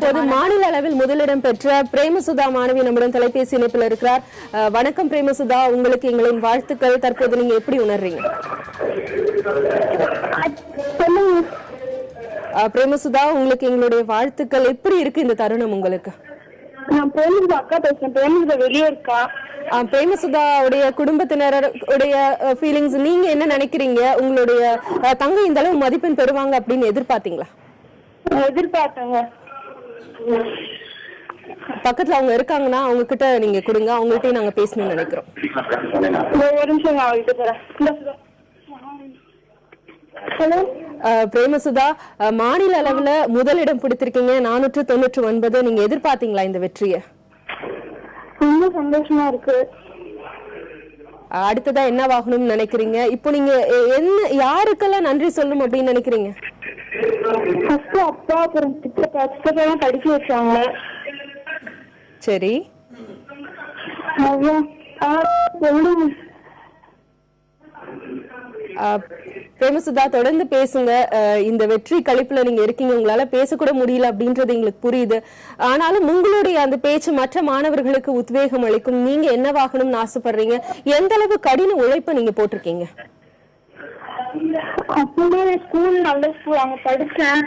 இப்போது மாநில அளவில் முதலிடம் பெற்ற பிரேமசுதா மாணவி நம்முடன் தொலைபேசி இணைப்பில் இருக்கிறார். வணக்கம் பிரேமசுதா, உங்களுக்கு எங்களின் வாழ்த்துக்கள். தற்போது நீங்க எப்படி உணர்றீங்க? பிரேமசுதா, உங்களுக்கு எங்களுடைய வாழ்த்துக்கள். எப்படி இருக்கு இந்த தருணம் உங்களுக்கு? நான் பிரேமசுதா அக்கா பேசுறேன். பிரேமசுதா வெளியே இருக்கா. பிரேமசுதா உடைய குடும்பத்தினருடைய ஃபீலிங்ஸ் நீங்க என்ன நினைக்கிறீங்க? உங்களுடைய தங்கை இந்த அளவு மதிப்பெண் பெறுவாங்க அப்படின்னு எதிர்பார்த்தீங்களா? எதிர்பார்த்தாங்க. பக்கத்துல அவங்க இருக்காங்கன்னா அவங்க கிட்ட நீங்க கொடுங்க, அவங்கள்ட்டயும் நாங்க பேசணும்னு நினைக்கிறோம். ஒரு நிமிஷம் நான் அவங்ககிட்ட போறேன். ஹலோ பிரேமசுதா, மாநில அளவுல முதலிடம் பிடித்திருக்கீங்க, 499. நீங்க எதிர்பார்த்தீங்களா இந்த வெற்றியை? ரொம்ப சந்தோஷமா இருக்கு. அடுத்ததா என்னவாகணும்னு நினைக்கிறீங்க? இப்போ நீங்க என்ன யாருக்கெல்லாம் நன்றி சொல்லணும் அப்படின்னு நினைக்கிறீங்க? ஃபர்ஸ்ட் அப்பா, அப்புறம் சித்தப்பா படிக்க வச்சாங்க. சரி, பிரேமசுதா தொடர்ந்து பேசுங்க. இந்த வெற்றி கழிப்புல நீங்க இருக்கீங்க, உங்களால பேசக்கூட முடியல அப்படின்றது எங்களுக்கு புரியுது. ஆனாலும் உங்களுடைய அந்த பேச்சு மற்ற மாணவர்களுக்கு உத்வேகம் அளிக்கும். நீங்க என்னவாகணும்னு ஆசைப்படுறீங்க? எந்த அளவு கடின உழைப்பை நீங்க போட்டிருக்கீங்க? அப்பவே ஸ்கூல் நல்ல ஸ்கூல் அங்க படிச்சேன்.